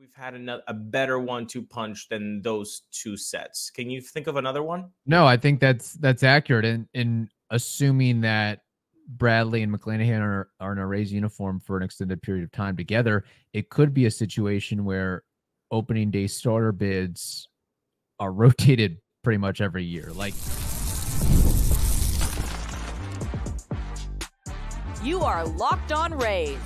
we've had a better 1-2 punch than those two sets. Can you think of another one? No, I think that's accurate. In assuming that Bradley and McClanahan are in a Rays uniform for an extended period of time together, it could be a situation where opening day starter bids are rotated pretty much every year. Like, you are Locked On Rays,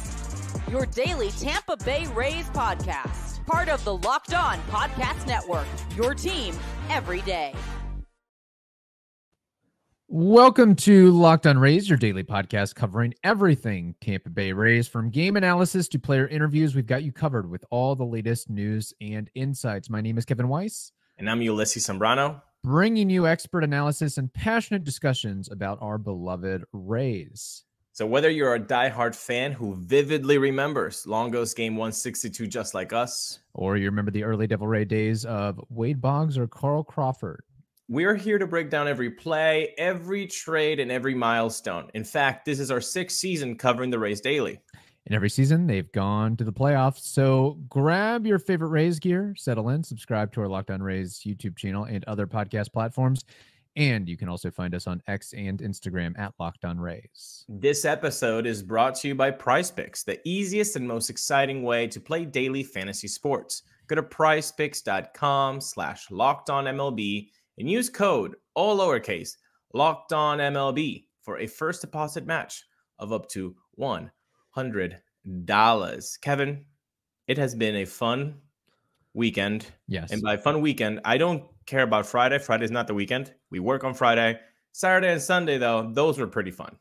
your daily Tampa Bay Rays podcast, part of the Locked On Podcast Network, your team every day. Welcome to Locked On Rays, your daily podcast covering everything Tampa Bay Rays, from game analysis to player interviews. We've got you covered with all the latest news and insights. My name is Kevin Weiss. And I'm Ulises Sambrano, bringing you expert analysis and passionate discussions about our beloved Rays. So whether you're a diehard fan who vividly remembers Longo's Game 162 just like us, or you remember the early Devil Ray days of Wade Boggs or Carl Crawford, we're here to break down every play, every trade, and every milestone. In fact, this is our 6th season covering the Rays daily. And every season, they've gone to the playoffs. So grab your favorite Rays gear, settle in, subscribe to our Locked On Rays YouTube channel and other podcast platforms. And you can also find us on X and Instagram at Locked On Rays. This episode is brought to you by PrizePicks, the easiest and most exciting way to play daily fantasy sports. Go to prizepicks.com/LockedOnMLB and use code, all lowercase, LockedOnMLB for a first deposit match of up to $100. Kevin, it has been a fun weekend. Yes. And by fun weekend, I don't care about Friday. Friday's not the weekend. We work on Friday. Saturday and Sunday, though, those were pretty fun.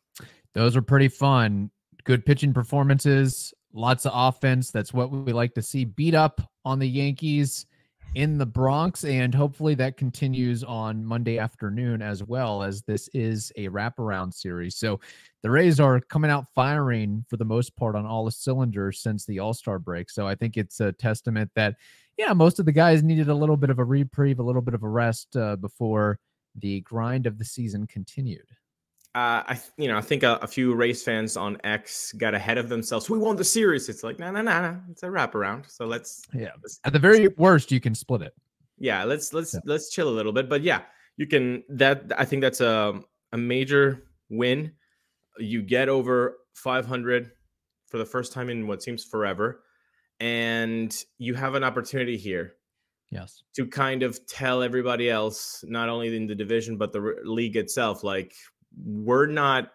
Those were pretty fun. Good pitching performances, lots of offense. That's what we like to see. Beat up on the Yankees in the Bronx, and hopefully that continues on Monday afternoon as well, as this is a wraparound series. So the Rays are coming out firing for the most part on all the cylinders since the All-Star break. So I think it's a testament that, yeah, most of the guys needed a little bit of a reprieve, a little bit of a rest before the grind of the season continued. I think a few Rays fans on X got ahead of themselves. We won the series. It's like, no. It's a wraparound. So let's at the very worst, you can split it. Yeah, let's chill a little bit. But yeah, you can. I think that's a major win. You get over 500 for the first time in what seems forever. And you have an opportunity here, yes, to kind of tell everybody else, not only in the division, but the league itself, like, we're not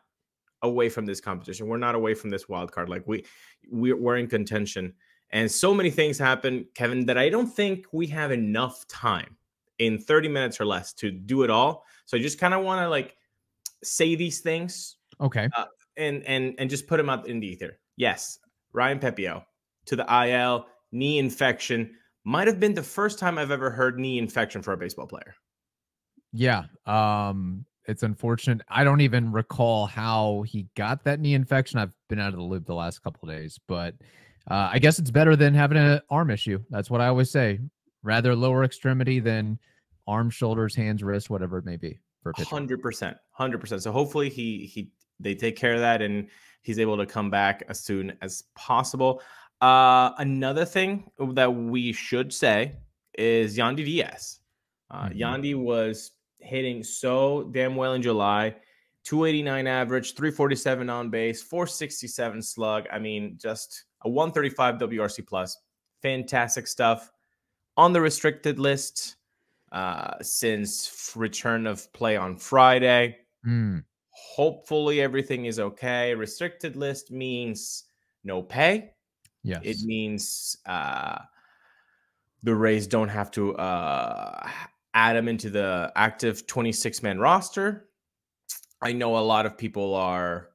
away from this competition. We're not away from this wild card. Like, we're in contention. And so many things happen, Kevin, that I don't think we have enough time in 30 minutes or less to do it all. So I just kind of want to, like, say these things. Okay. And just put them out in the ether. Yes, Ryan Pepiot to the IL, knee infection. Might have been the first time I've ever heard knee infection for a baseball player. Yeah. It's unfortunate. I don't even recall how he got that knee infection. I've been out of the loop the last couple of days, but I guess it's better than having an arm issue. That's what I always say. Rather lower extremity than arm, shoulders, hands, wrist, whatever it may be. 100%. So hopefully they take care of that and he's able to come back as soon as possible. Another thing that we should say is Yandy Diaz. Yandy was hitting so damn well in July. 289 average, 347 on base, 467 slug. I mean, just a 135 WRC plus. Fantastic stuff. On the restricted list since return of play on Friday. Hopefully everything is okay. Restricted list means no pay. Yes. It means the Rays don't have to add him into the active 26-man roster. I know a lot of people are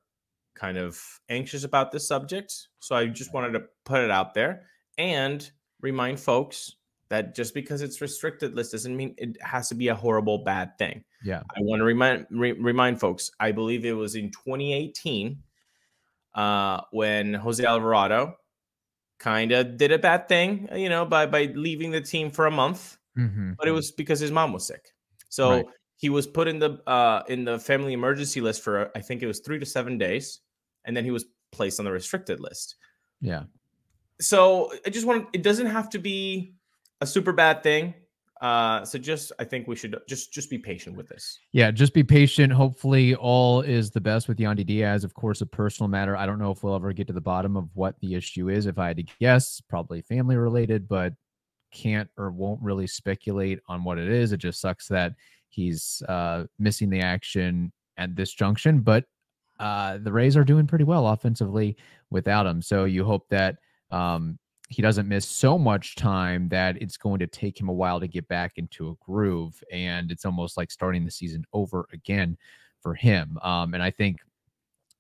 kind of anxious about this subject, so I just wanted to put it out there and remind folks that just because it's restricted list doesn't mean it has to be a horrible, bad thing. Yeah. I want to remind folks, I believe it was in 2018 when Jose Alvarado kind of did a bad thing, by leaving the team for a month. But it was because his mom was sick. So he was put in the family emergency list for, I think it was 3 to 7 days. And then he was placed on the restricted list. Yeah. So I just want it doesn't have to be a super bad thing. So I think we should just be patient with this. Yeah, just be patient. Hopefully all is the best with Yandy Diaz. Of course, a personal matter. I don't know if we'll ever get to the bottom of what the issue is. If I had to guess, probably family related, but can't or won't really speculate on what it is. It just sucks that he's missing the action at this junction, but the Rays are doing pretty well offensively without him. So you hope that he doesn't miss so much time that it's going to take him a while to get back into a groove. And it's almost like starting the season over again for him. And I think,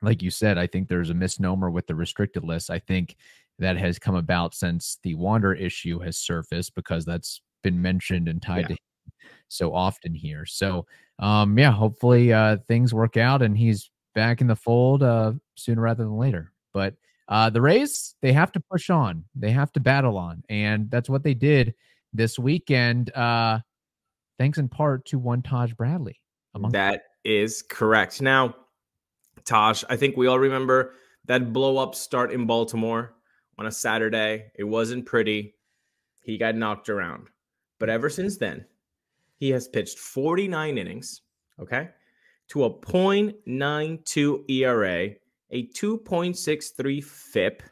like you said, I think there's a misnomer with the restricted list. I think that has come about since the Wander issue has surfaced, because that's been mentioned and tied to him so often here. So, yeah, hopefully things work out and he's back in the fold sooner rather than later. But the Rays, they have to push on. They have to battle on. And that's what they did this weekend, thanks in part to one Taj Bradley. That is correct. Now, Taj, I think we all remember that blow-up start in Baltimore on a Saturday. It wasn't pretty. He got knocked around. But ever since then, he has pitched 49 innings, okay, to a .92 ERA, a 2.63 FIP,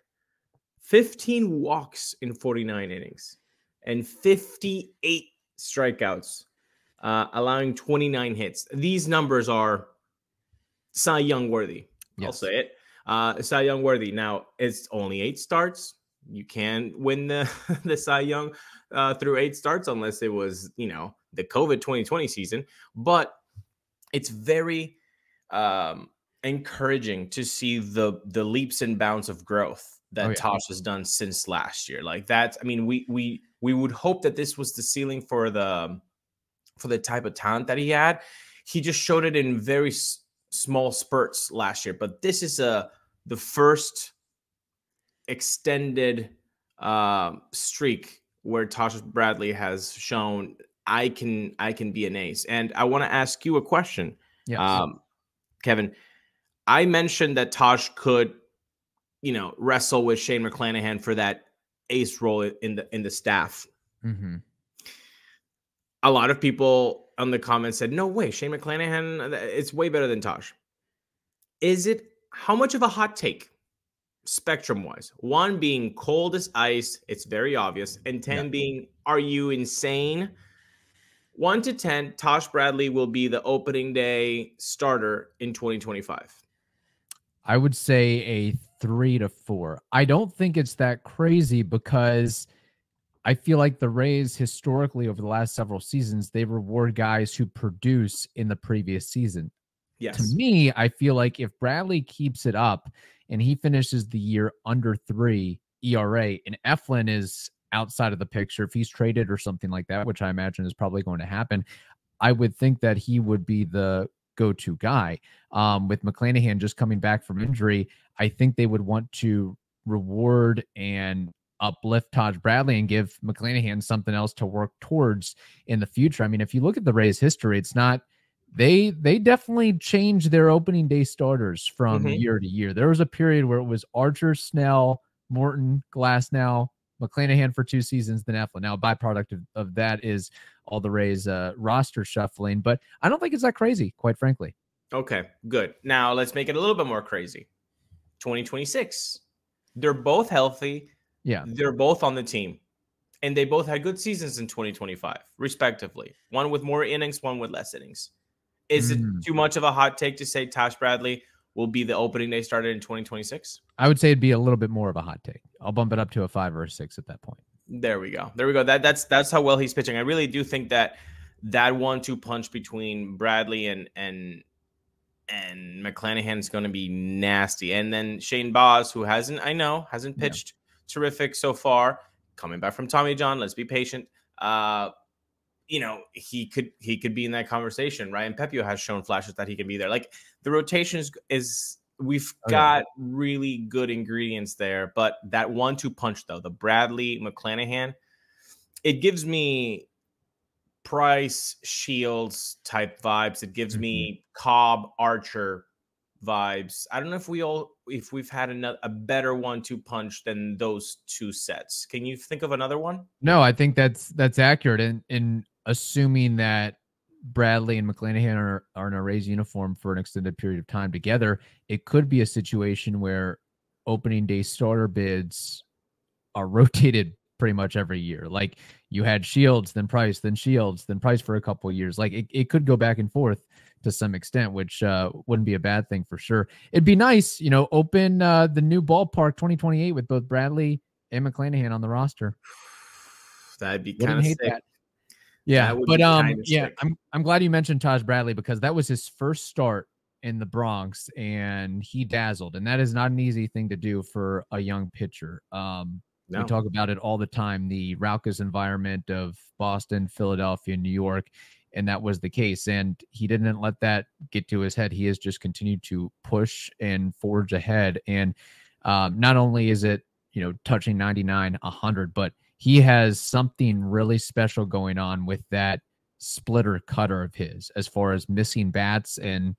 15 walks in 49 innings, and 58 strikeouts, allowing 29 hits. These numbers are Cy Young worthy. Yes. I'll say it. Cy Young worthy. Now, it's only 8 starts. You can win the Cy Young through 8 starts unless it was, the COVID 2020 season. But it's very encouraging to see the leaps and bounds of growth that Taj has done since last year. Like that, I mean, we would hope that this was the ceiling for the type of talent that he had. He just showed it in very small spurts last year, but this is the first extended streak where Taj Bradley has shown I can be an ace. And I want to ask you a question. Yes. Kevin, I mentioned that Taj could, wrestle with Shane McClanahan for that ace role in the staff. Mm-hmm. A lot of people on the comments said, no way, Shane McClanahan, it's way better than Taj. Is it, how much of a hot take, spectrum-wise? 1 being cold as ice, it's very obvious, and 10 being, are you insane? 1 to 10, Taj Bradley will be the opening day starter in 2025. I would say a 3 to 4. I don't think it's that crazy because I feel like the Rays historically over the last several seasons, they reward guys who produce in the previous season. Yes. To me, I feel like if Bradley keeps it up and he finishes the year under 3 ERA and Eflin is outside of the picture, if he's traded or something like that, which I imagine is probably going to happen, I would think that he would be the go-to guy. With McClanahan just coming back from injury, I think they would want to reward and uplift Taj Bradley and give McClanahan something else to work towards in the future. I mean, if you look at the Rays history, it's not, they definitely changed their opening day starters from year to year. There was a period where it was Archer, Snell, Morton, Glasnow, McClanahan for 2 seasons, then Eflin. Now, a byproduct of that is all the Rays roster shuffling, but I don't think it's that crazy, quite frankly. Okay, good. Now let's make it a little bit more crazy. 2026. They're both healthy. Yeah. They're both on the team. And they both had good seasons in 2025, respectively. One with more innings, one with less innings. Is it too much of a hot take to say Taj Bradley will be the opening day starter in 2026? I would say it'd be a little bit more of a hot take. I'll bump it up to a 5 or a 6 at that point. There we go. There we go. That's how well he's pitching. I really do think that 1-2 punch between Bradley and McClanahan is going to be nasty. And then Shane Baz, who hasn't pitched terrific so far, coming back from Tommy John. Let's be patient. He could be in that conversation. Ryan Pepio has shown flashes that he can be there. Like the rotation we've got really good ingredients there, but that 1-2 punch though, the Bradley McClanahan, it gives me Price Shields type vibes. It gives me Cobb Archer vibes. I don't know if we all if we've had a better 1-2 punch than those two sets. Can you think of another one? No, I think that's accurate. In assuming that Bradley and McClanahan are in a Rays uniform for an extended period of time together, it could be a situation where opening day starter bids are rotated pretty much every year. Like you had Shields, then Price, then Shields, then Price for a couple of years. Like it could go back and forth to some extent, which wouldn't be a bad thing for sure. It'd be nice, open the new ballpark 2028 with both Bradley and McClanahan on the roster. That'd be kind of sick. That. Yeah, but sick. I'm glad you mentioned Taj Bradley because that was his first start in the Bronx and he dazzled, and that is not an easy thing to do for a young pitcher. No. We talk about it all the time, the raucous environment of Boston, Philadelphia, New York, and that was the case. And he didn't let that get to his head. He has just continued to push and forge ahead. And not only is it, touching 99, 100, but he has something really special going on with that splitter cutter of his as far as missing bats and,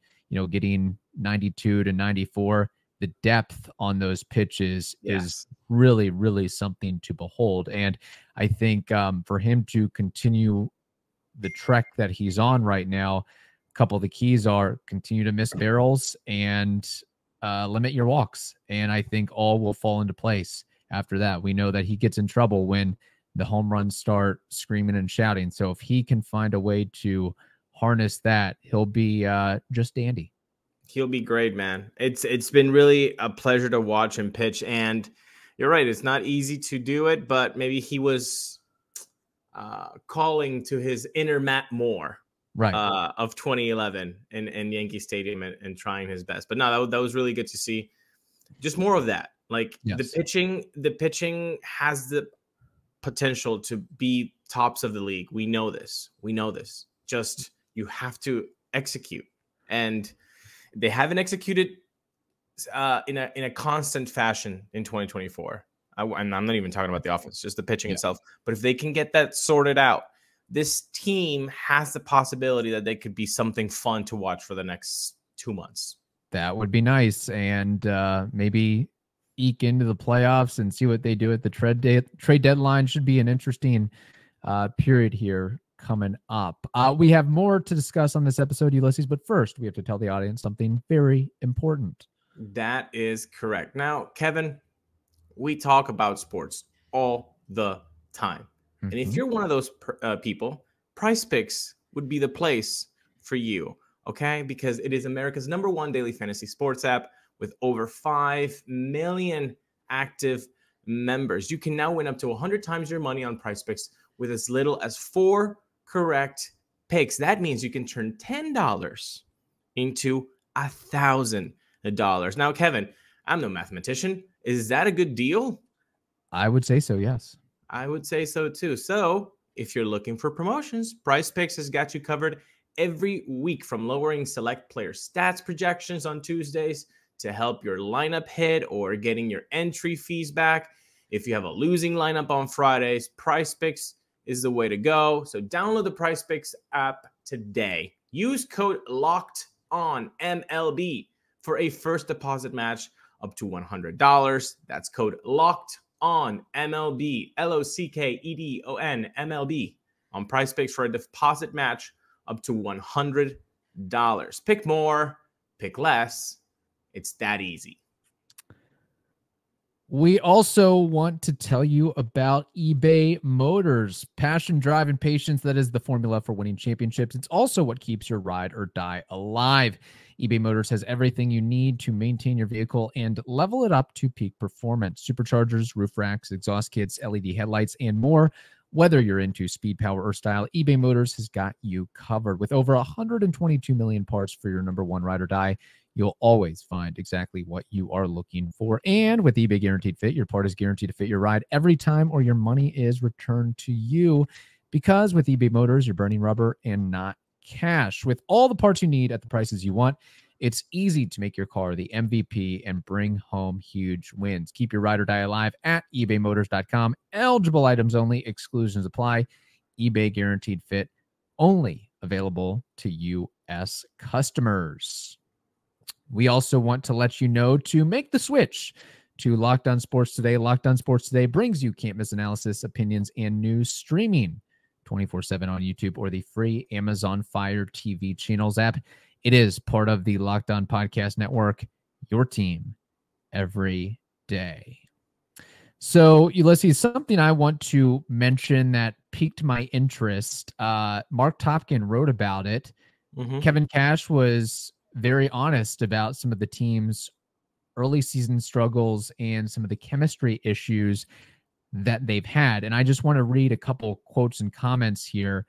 getting 92 to 94. The depth on those pitches is really, really something to behold. And I think for him to continue the trek that he's on right now, a couple of the keys are continue to miss barrels and limit your walks. And I think all will fall into place after that. We know that he gets in trouble when the home runs start screaming and shouting. So if he can find a way to harness that, he'll be just dandy. He'll be great, man. It's been really a pleasure to watch him pitch. And you're right, it's not easy to do it, but maybe he was calling to his inner Matt Moore of 2011 in Yankee Stadium and trying his best. But no, that was really good to see. Just more of that. Like the pitching has the potential to be tops of the league. We know this. Just you have to execute. And they haven't executed in a constant fashion in 2024. I'm not even talking about the offense, just the pitching itself. But if they can get that sorted out, this team has the possibility that they could be something fun to watch for the next 2 months. That would be nice. And maybe eke into the playoffs and see what they do at the trade deadline. Should be an interesting period here coming up. We have more to discuss on this episode, Ulises, but first we have to tell the audience something very important. That is correct. Now, Kevin, we talk about sports all the time. And if you're one of those people, Price Picks would be the place for you, okay? Because it is America's #1 daily fantasy sports app with over 5 million active members. You can now win up to 100 times your money on Price Picks with as little as 4 correct picks. That means you can turn $10 into $1,000. Now, Kevin, I'm no mathematician. Is that a good deal? I would say so, yes. I would say so too. So if you're looking for promotions, Price Picks has got you covered every week, from lowering select player stats projections on Tuesdays to help your lineup hit or getting your entry fees back. If you have a losing lineup on Fridays, Price Picks is the way to go. So download the Price Picks app today. Use code LOCKEDONMLB for a first deposit match up to $100. That's code LOCKEDONMLB, LOCKEDONMLB on Price Picks for a deposit match up to $100. Pick more, pick less. It's that easy. We also want to tell you about eBay Motors. Passion, drive, and patience, that is the formula for winning championships. It's also what keeps your ride or die alive. eBay Motors has everything you need to maintain your vehicle and level it up to peak performance. Superchargers, roof racks, exhaust kits, LED headlights, and more. Whether you're into speed, power, or style, eBay Motors has got you covered. With over 122 million parts for your #1 ride or die, you'll always find exactly what you are looking for. And with eBay Guaranteed Fit, your part is guaranteed to fit your ride every time, or your money is returned to you. Because with eBay Motors, you're burning rubber and not cash. With all the parts you need at the prices you want, it's easy to make your car the MVP and bring home huge wins. Keep your ride or die alive at ebaymotors.com. Eligible items only. Exclusions apply. eBay Guaranteed Fit, only available to U.S. customers. We also want to let you know to make the switch to Locked On Sports Today. Locked On Sports Today brings you can't miss analysis, opinions, and news streaming 24/7 on YouTube or the free Amazon Fire TV channels app. It is part of the Locked On Podcast Network, your team every day. So, Ulises, something I want to mention that piqued my interest. Mark Topkin wrote about it. Kevin Cash was very honest about some of the team's early season struggles and some of the chemistry issues that they've had. And I just want to read a couple quotes and comments here.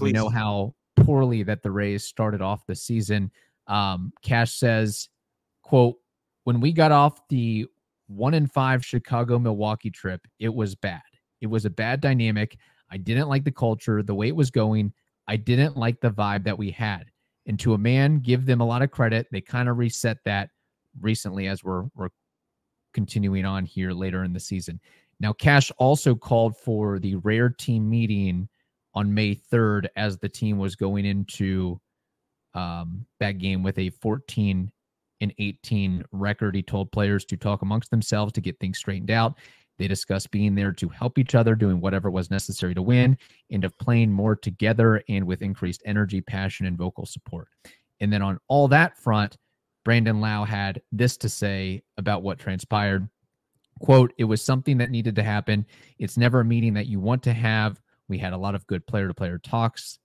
We know how poorly that the Rays started off the season. Cash says, quote, "When we got off the 1-5 Chicago-Milwaukee trip, it was bad. It was a bad dynamic. I didn't like the culture, the way it was going. I didn't like the vibe that we had. And to a man, give them a lot of credit. They kind of reset that recently as we're continuing on here later in the season." Now, Cash also called for the rare team meeting on May 3rd as the team was going into that game with a 14-18 record. He told players to talk amongst themselves to get things straightened out. They discussed being there to help each other, doing whatever was necessary to win, and of playing more together and with increased energy, passion, and vocal support. And then on all that front, Brandon Lau had this to say about what transpired. Quote, "It was something that needed to happen. It's never a meeting that you want to have. We had a lot of good player-to-player talks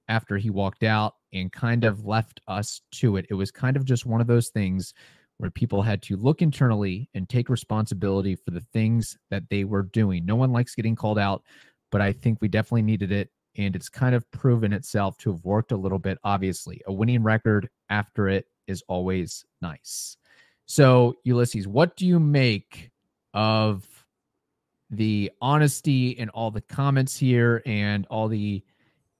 after he walked out and kind of left us to it. It was kind of just one of those things where people had to look internally and take responsibility for the things that they were doing. No one likes getting called out, but I think we definitely needed it, and it's kind of proven itself to have worked a little bit, obviously. A winning record after it is always nice." So, Ulises, what do you make of the honesty and all the comments here and all the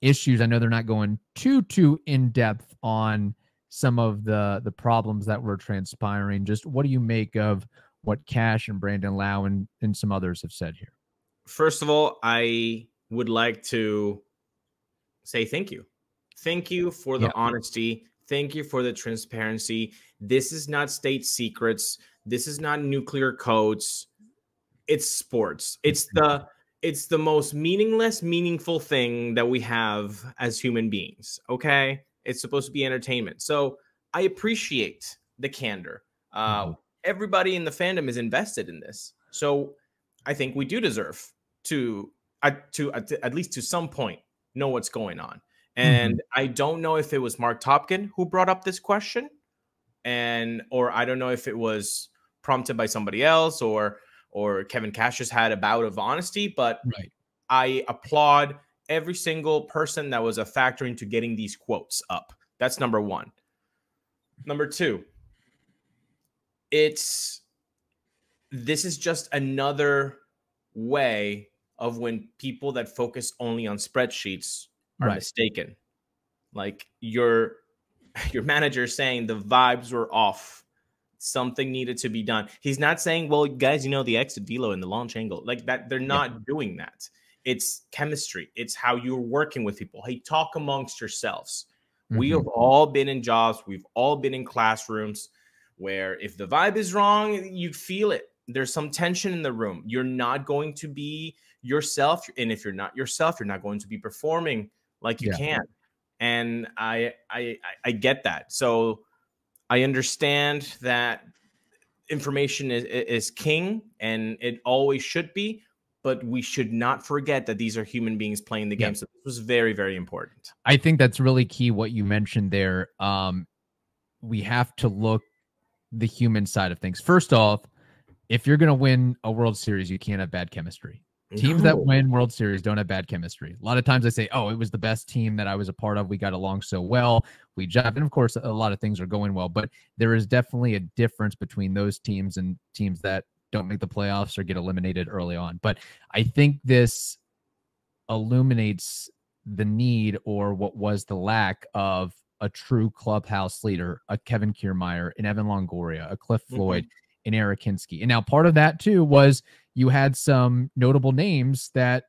issues? I know they're not going too in-depth on some of the problems that were transpiring. Just what do you make of what Cash and Brandon Lau and some others have said here? First of all, I would like to say thank you. Thank you for the honesty. Thank you for the transparency. This is not state secrets. This is not nuclear codes. It's sports. It's the most meaningful thing that we have as human beings. Okay. It's supposed to be entertainment. So I appreciate the candor. Everybody in the fandom is invested in this. So I think we do deserve to at least to some point know what's going on. And I don't know if it was Mark Topkin who brought up this question, or I don't know if it was prompted by somebody else, or Kevin Cash just had a bout of honesty, but I applaud every single person that was a factor into getting these quotes up. That's number one. Number two, this is just another way of when people that focus only on spreadsheets are mistaken. Like your manager saying the vibes were off. Something needed to be done. He's not saying, well, guys, the exit velo and the launch angle like that. They're not doing that. It's chemistry. It's how you're working with people. Hey, talk amongst yourselves. We have all been in jobs. We've all been in classrooms where if the vibe is wrong, you feel it. There's some tension in the room. You're not going to be yourself. And if you're not yourself, you're not going to be performing like you can. And I get that. So I understand that information is king, and it always should be, but we should not forget that these are human beings playing the game. So this was very, very important. I think that's really key what you mentioned there. We have to look the human side of things. First off, if you're going to win a World Series, you can't have bad chemistry. Teams that win World Series don't have bad chemistry. A lot of times I say, oh, it was the best team that I was a part of. We got along so well. We jive. And of course, a lot of things are going well, but there is definitely a difference between those teams and teams that don't make the playoffs or get eliminated early on. But I think this illuminates the need, or what was the lack of, a true clubhouse leader, a Kevin Kiermaier, an Evan Longoria, a Cliff Floyd, and Eric Hinske. And now part of that too was you had some notable names that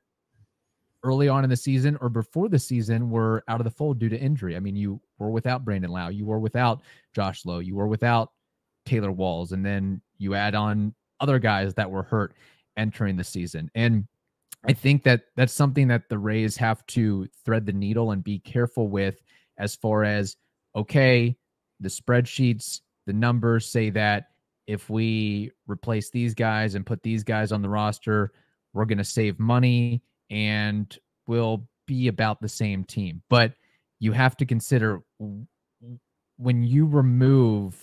early on in the season or before the season were out of the fold due to injury. I mean, you were without Brandon Lau, you were without Josh Lowe, you were without Taylor Walls, and then you add on other guys that were hurt entering the season. And I think that that's something that the Rays have to thread the needle and be careful with, as far as, okay, the spreadsheets, the numbers say that if we replace these guys and put these guys on the roster, we're going to save money and we'll be about the same team. But you have to consider, when you remove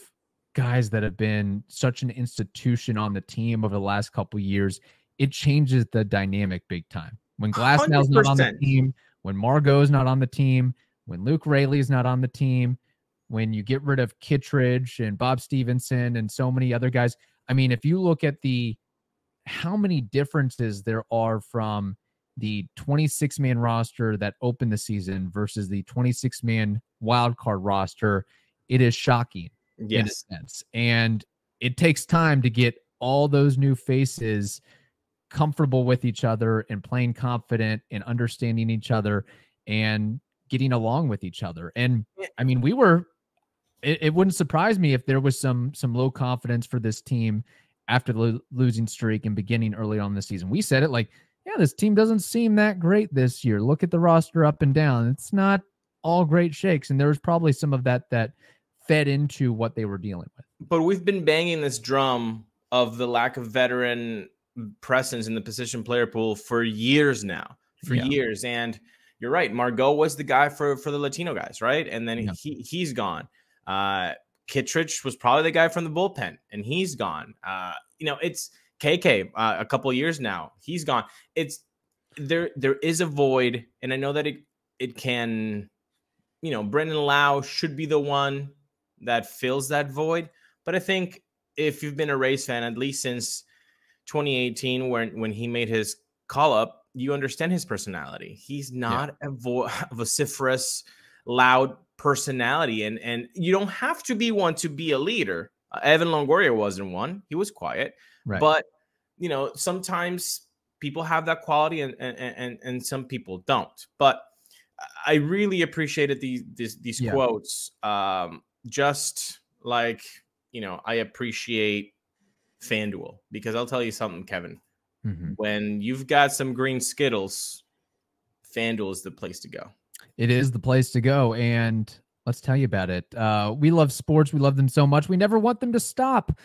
guys that have been such an institution on the team over the last couple of years, it changes the dynamic big time. When Glasnow's not on the team, when Margot's not on the team, when Luke Raley's not on the team, when you get rid of Kittredge and Bob Stevenson and so many other guys. I mean, if you look at how many differences there are from the 26-man roster that opened the season versus the 26-man wildcard roster, it is shocking. Yes. In a sense. And it takes time to get all those new faces comfortable with each other and playing confident and understanding each other and getting along with each other. And I mean, it wouldn't surprise me if there was some low confidence for this team after the losing streak and beginning early on the season. We said it like, yeah, this team doesn't seem that great this year. Look at the roster up and down. It's not all great shakes. And there was probably some of that fed into what they were dealing with. But we've been banging this drum of the lack of veteran presence in the position player pool for years now, years. And you're right. Margot was the guy for the Latino guys, right? And then he's gone. Kittredge was probably the guy from the bullpen, and he's gone. It's KK a couple of years now. He's gone. It's there is a void, and I know that it can, Brendan Lau should be the one that fills that void. But I think if you've been a Rays fan, at least since 2018, when he made his call up, you understand his personality. He's not a vociferous, loud personality, and you don't have to be one to be a leader. Evan Longoria wasn't one. He was quiet. Right. But, sometimes people have that quality and some people don't. But I really appreciated these quotes. Just like, I appreciate FanDuel, because I'll tell you something, Kevin. Mm-hmm. When you've got some green Skittles, FanDuel is the place to go. It is the place to go, and let's tell you about it. We love sports. We love them so much. We never want them to stop.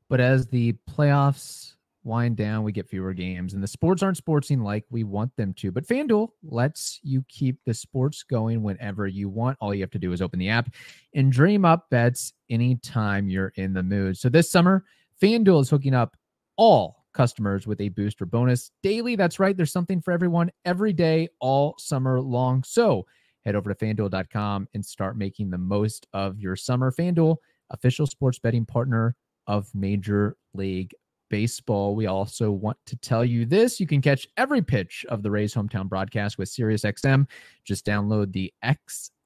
But as the playoffs wind down, we get fewer games, and the sports aren't sportsing like we want them to. But FanDuel lets you keep the sports going whenever you want. All you have to do is open the app and dream up bets anytime you're in the mood. So this summer, FanDuel is hooking up all customers with a booster bonus daily. That's right. There's something for everyone every day, all summer long. So head over to FanDuel.com and start making the most of your summer. FanDuel, official sports betting partner of Major League Baseball. We also want to tell you this. You can catch every pitch of the Rays hometown broadcast with SiriusXM. Just download the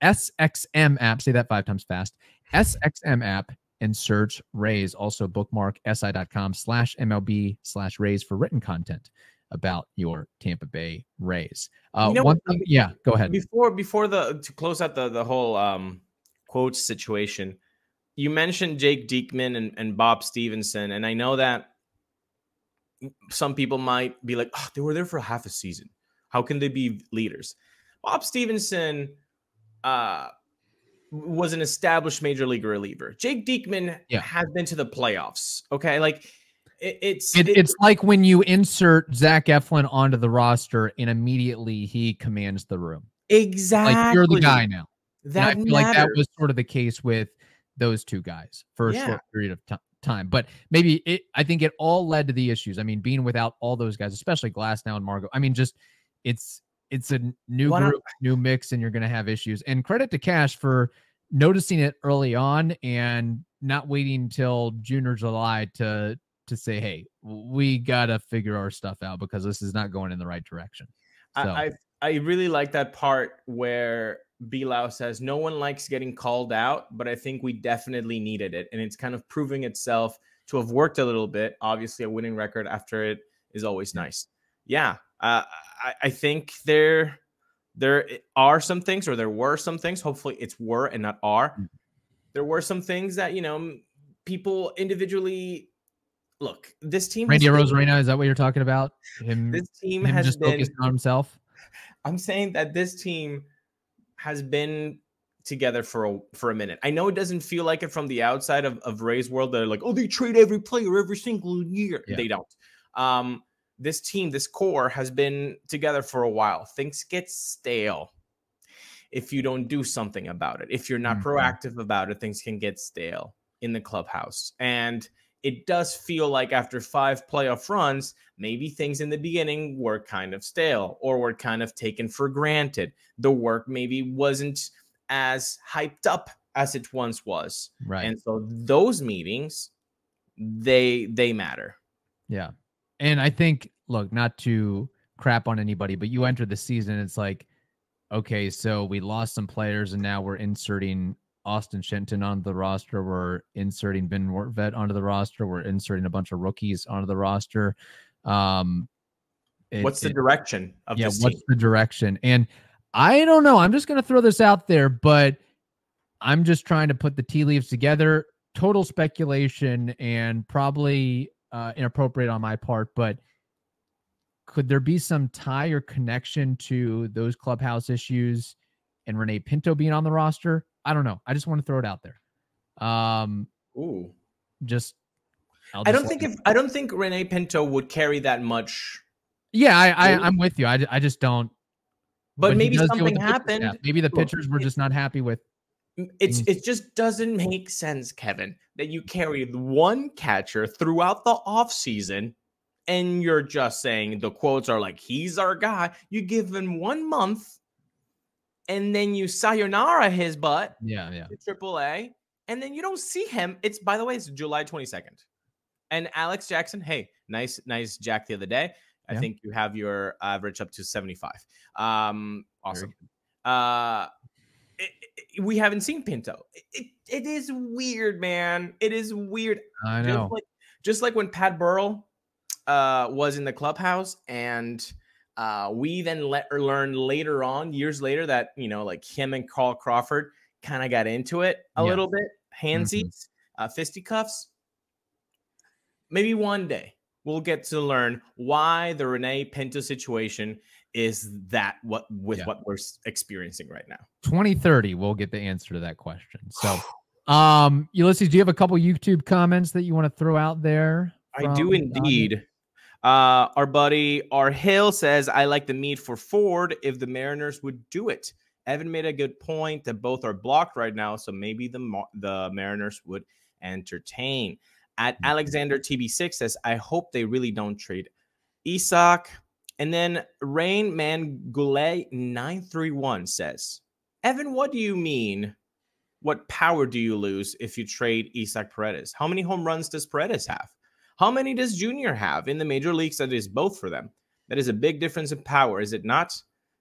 SXM app. Say that 5 times fast. SXM app and search Rays. Also bookmark si.com/MLB/Rays for written content about your Tampa Bay Rays. One thing, go ahead. Before to close out the whole quotes situation, you mentioned Jake Diekman and Bob Stevenson, and I know that some people might be like, oh, they were there for half a season. How can they be leaders? Bob Stevenson was an established major league reliever. Jake Diekman has been to the playoffs. Okay, like it's like when you insert Zach Eflin onto the roster and immediately he commands the room. Exactly, like you're the guy now. That I feel like that was sort of the case with those two guys for a short period of time. But maybe I think it all led to the issues. I mean, being without all those guys, especially Glasnow and Margot. I mean, just it's a new group, new mix, and you're going to have issues. And credit to Cash for noticing it early on and not waiting until June or July to say, hey, we got to figure our stuff out because this is not going in the right direction. So. I really like that part where Bilao says no one likes getting called out, but I think we definitely needed it. And it's kind of proving itself to have worked a little bit. Obviously, a winning record after it is always nice. Yeah, I think there are some things, or there were some things. Hopefully, it's were and not are. There were some things that people individually look. This team, Randy Arozarena, is that what you're talking about? This team him has just been focused on himself. I'm saying that this team has been together for a minute. I know it doesn't feel like it from the outside of Ray's world. They're like, oh, they trade every player every single year. Yeah. They don't. This team, this core has been together for a while. Things get stale if you don't do something about it. If you're not proactive about it, things can get stale in the clubhouse. And it does feel like after 5 playoff runs, maybe things in the beginning were kind of stale or were kind of taken for granted. The work maybe wasn't as hyped up as it once was. Right. And so those meetings, they matter. Yeah. And I think, look, not to crap on anybody, but you enter the season, it's like, okay, so we lost some players and now we're inserting Austin Shenton onto the roster. We're inserting Ben Wortvet onto the roster. We're inserting a bunch of rookies onto the roster. What's the direction of this team? What's the direction? And I don't know. I'm just going to throw this out there, but I'm just trying to put the tea leaves together. Total speculation and probably inappropriate on my part, but could there be some tie or connection to those clubhouse issues and Renee Pinto being on the roster? I don't know. I just want to throw it out there. I don't think Renee Pinto would carry that much. Yeah, I'm with you. I just don't. But maybe something happened. Yeah, maybe the pitchers were just not happy with. It just doesn't make sense, Kevin, that you carried one catcher throughout the offseason and you're just saying the quotes are like, he's our guy. You give him 1 month and then you sayonara his butt. Yeah. To AAA. And then you don't see him. By the way, it's July 22nd. And Alex Jackson, hey, nice Jack the other day. I think you have your average up to 75. Awesome. We haven't seen Pinto. It is weird, man. It is weird. I know. Just like when Pat Burrell was in the clubhouse, and we then learned later on, years later, that like him and Carl Crawford kind of got into it a little bit, handsies, fisticuffs. Maybe one day we'll get to learn why the Renee Pinto situation is what we're experiencing right now. 2030, we'll get the answer to that question. So, Ulises, do you have a couple YouTube comments that you want to throw out there? I do indeed. Our buddy Hill says, I like the meet for Ford if the Mariners would do it. Evan made a good point that both are blocked right now, so maybe the Mariners would entertain. At Alexander TB6 says, I hope they really don't trade Isak. And then Rain Man Goulet 931 says, Evan, what do you mean? What power do you lose if you trade Isaac Paredes? How many home runs does Paredes have? How many does Junior have in the major leagues? That is both for them. That is a big difference in power, is it not?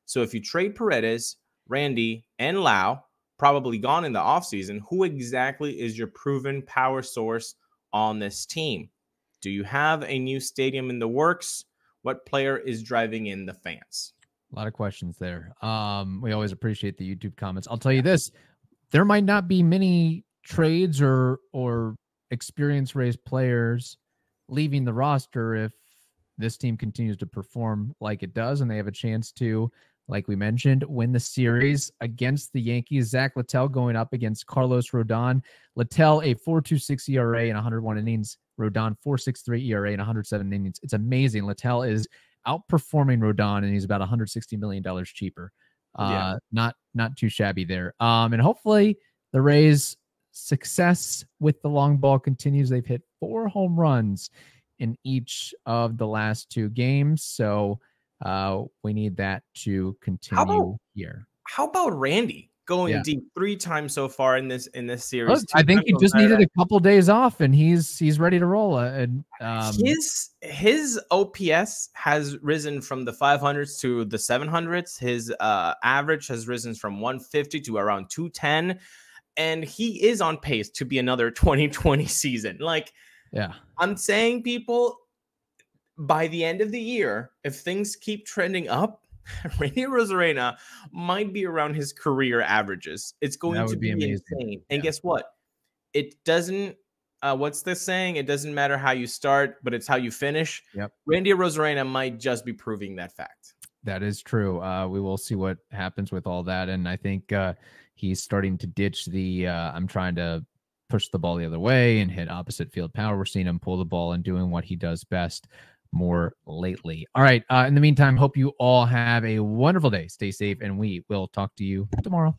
So if you trade Paredes, Randy, and Lau, probably gone in the offseason, who exactly is your proven power source on this team? Do you have a new stadium in the works? What player is driving in the fans? A lot of questions there. We always appreciate the YouTube comments. I'll tell you this, there might not be many trades or experience-raised players leaving the roster if this team continues to perform like it does, and they have a chance to, like we mentioned, win the series against the Yankees. Zack Littell going up against Carlos Rodon. Littell, a 4.26 ERA in 101 innings. Rodon, 4.63 ERA in 107 innings. It's amazing. Littell is outperforming Rodon, and he's about $160 million cheaper. Not too shabby there. And hopefully the Rays' success with the long ball continues. They've hit 4 home runs in each of the last 2 games. So we need that to continue here. How about Randy going deep 3 times so far in this series? Look, I think he just needed a couple days off, and he's ready to roll. His OPS has risen from the 500s to the 700s. His average has risen from 150 to around 210, and he is on pace to be another 2020 season. I'm saying, people, by the end of the year, if things keep trending up, Randy Arozarena might be around his career averages. It's going to be insane. And guess what? It doesn't, what's this saying? It doesn't matter how you start, but it's how you finish. Yep. Randy Arozarena might just be proving that fact. That is true. We will see what happens with all that. And I think he's starting to ditch the I'm trying to push the ball the other way and hit opposite field power. We're seeing him pull the ball and doing what he does best more lately. All right. In the meantime, hope you all have a wonderful day. Stay safe, and we will talk to you tomorrow.